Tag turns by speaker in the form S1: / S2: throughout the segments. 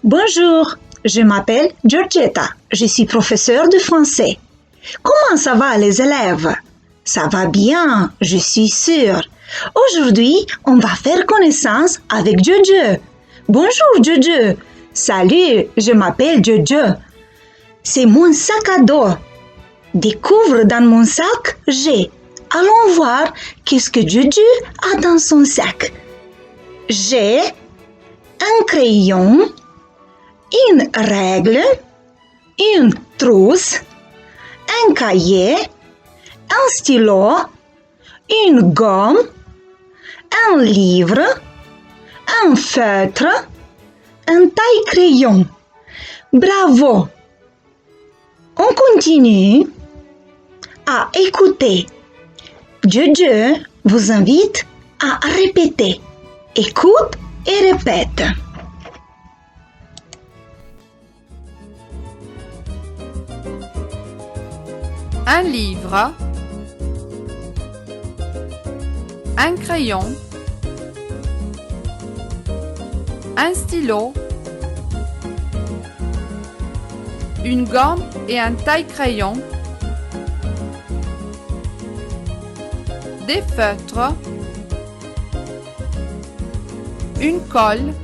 S1: Bonjour, je m'appelle Georgetta, je suis professeure de français. Comment ça va les élèves? Ça va bien, je suis sûre. Aujourd'hui, on va faire connaissance avec Jojo. Bonjour Jojo. Salut, je m'appelle Jojo. C'est mon sac à dos. Découvre dans mon sac, j'ai. Allons voir qu'est-ce que Jojo a dans son sac. J'ai un crayon, une règle, une trousse, un cahier, un stylo, une gomme, un livre, un feutre, un taille-crayon. Bravo! On continue à écouter. Jojo vous invite à répéter. Écoute et répète.
S2: Un livre, un crayon, un stylo, une gomme et un taille-crayon, des feutres, une colle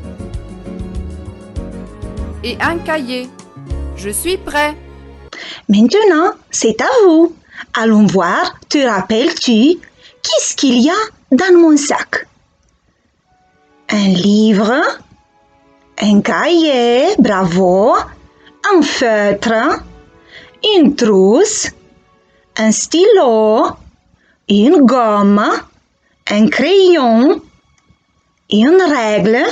S2: et un cahier. Je suis prêt.
S1: Maintenant, c'est à vous. Allons voir, te rappelles-tu, qu'est-ce qu'il y a dans mon sac? Un livre, un cahier, bravo, un feutre, une trousse, un stylo, une gomme, un crayon, une règle,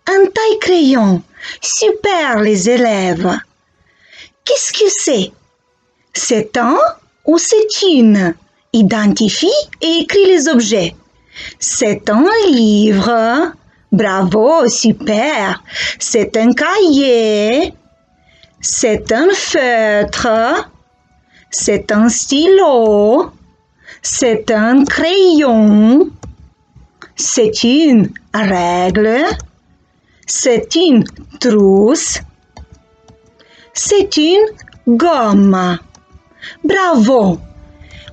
S1: un taille-crayon. Super les élèves! Qu'est-ce que c'est? C'est un ou c'est une? Identifie et écris les objets. C'est un livre. Bravo, super. C'est un cahier. C'est un feutre. C'est un stylo. C'est un crayon. C'est une règle. C'est une trousse. C'est une gomme. Bravo!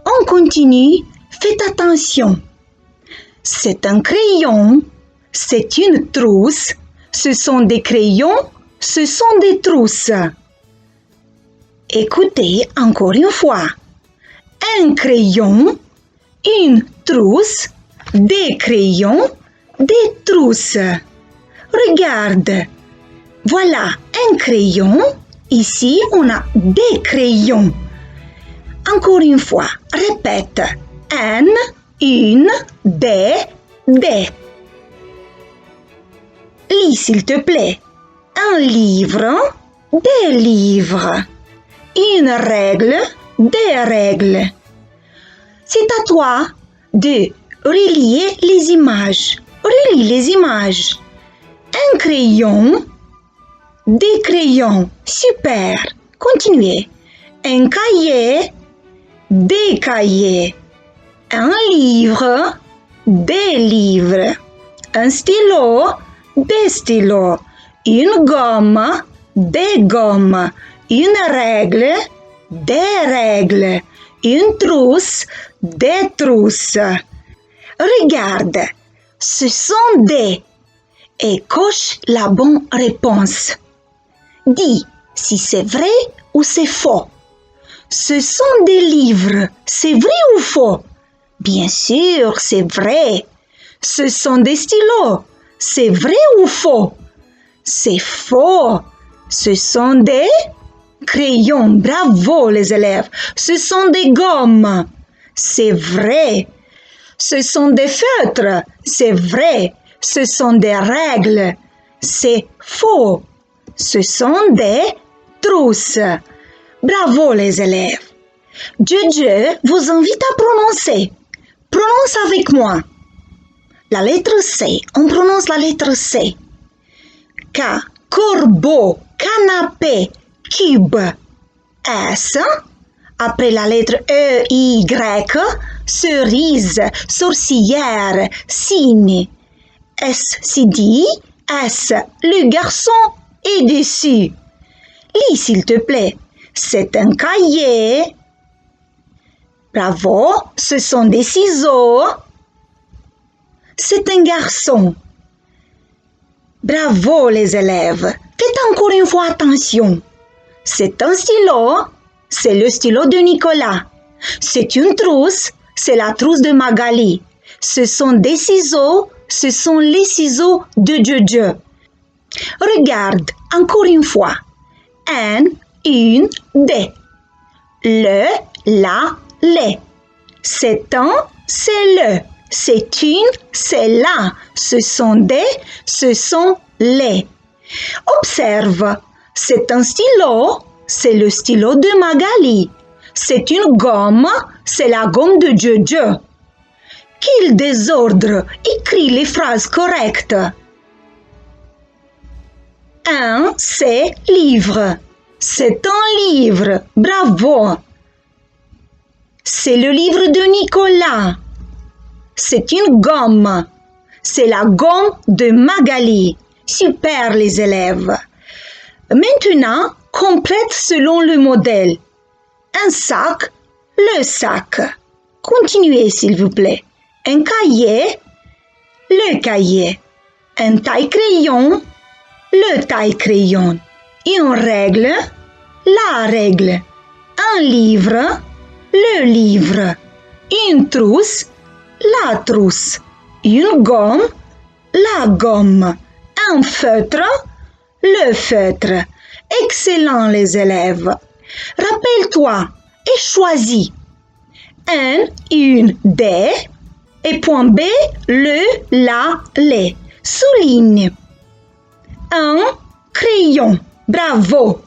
S1: On continue. Faites attention. C'est un crayon. C'est une trousse. Ce sont des crayons. Ce sont des trousses. Écoutez encore une fois. Un crayon. Une trousse. Des crayons. Des trousses. Regarde. Voilà un crayon. Ici, on a des crayons. Encore une fois, répète. Un, une, des. Lis, s'il te plaît. Un livre, des livres. Une règle, des règles. C'est à toi de relier les images. Relie les images. Un crayon, des crayons. Super. Continuez. Un cahier, des cahiers. Un livre, des livres. Un stylo, des stylos. Une gomme, des gommes. Une règle, des règles. Une trousse, des trousses. Regarde. Ce sont des. Et coche la bonne réponse. Dis si c'est vrai ou c'est faux. Ce sont des livres. C'est vrai ou faux? Bien sûr, c'est vrai. Ce sont des stylos. C'est vrai ou faux? C'est faux. Ce sont des crayons. Bravo les élèves. Ce sont des gommes. C'est vrai. Ce sont des feutres. C'est vrai. Ce sont des règles. C'est faux. Ce sont des trousses. Bravo les élèves. Jojo vous invite à prononcer. Prononce avec moi. La lettre C. On prononce la lettre C. K. Corbeau. Canapé. Cube. S. Après la lettre E, Y. Cerise. Sourcilière. Cygne. S. Sidi. S. Le garçon et dessus. Lis, s'il te plaît. C'est un cahier. Bravo, ce sont des ciseaux. C'est un garçon. Bravo les élèves. Faites encore une fois attention. C'est un stylo. C'est le stylo de Nicolas. C'est une trousse. C'est la trousse de Magali. Ce sont des ciseaux. Ce sont les ciseaux de Jojo. Regarde encore une fois. Un, une, des. Le, la, les. C'est un, c'est le. C'est une, c'est la. Ce sont des, ce sont les. Observe, c'est un stylo, c'est le stylo de Magali. C'est une gomme, c'est la gomme de Jojo. Quel désordre! Écris les phrases correctes. Un, c'est livre. C'est un livre. Bravo! C'est le livre de Nicolas. C'est une gomme. C'est la gomme de Magali. Super les élèves. Maintenant, complète selon le modèle. Un sac, le sac. Continuez s'il vous plaît. Un cahier, le cahier. Un taille-crayon, le taille-crayon. Une règle, la règle. Un livre, le livre. Une trousse, la trousse. Une gomme, la gomme. Un feutre, le feutre. Excellent les élèves. Rappelle-toi et choisis. Un, une, des. Et point B, le, la, les. Souligne. Un crayon. Bravo.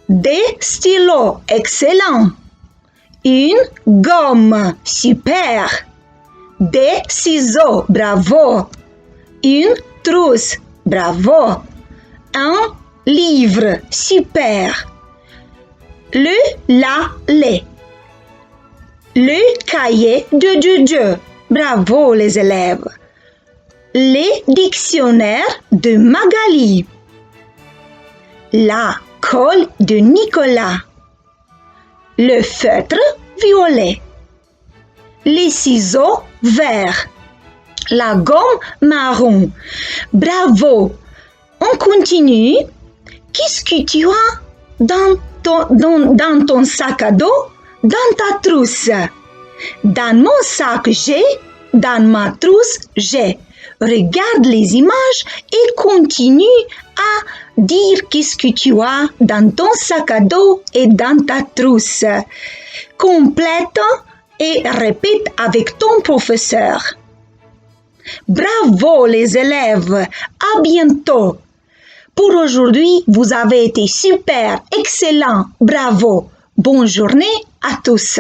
S1: Des stylos. Excellent. Une gomme. Super. Des ciseaux. Bravo. Une trousse. Bravo. Un livre. Super. Le, la, les. Le cahier de Jojo. Bravo les élèves. Les dictionnaires de Magali. La colle de Nicolas. Le feutre violet. Les ciseaux verts. La gomme marron. Bravo. On continue. Qu'est-ce que tu as dans ton sac à dos? Dans ta trousse. Dans mon sac, j'ai. Dans ma trousse, j'ai. Regarde les images et continue à dire qu'est-ce que tu as dans ton sac à dos et dans ta trousse. Complète et répète avec ton professeur. Bravo les élèves, à bientôt. Pour aujourd'hui, vous avez été super, excellent, bravo. Bonne journée à tous.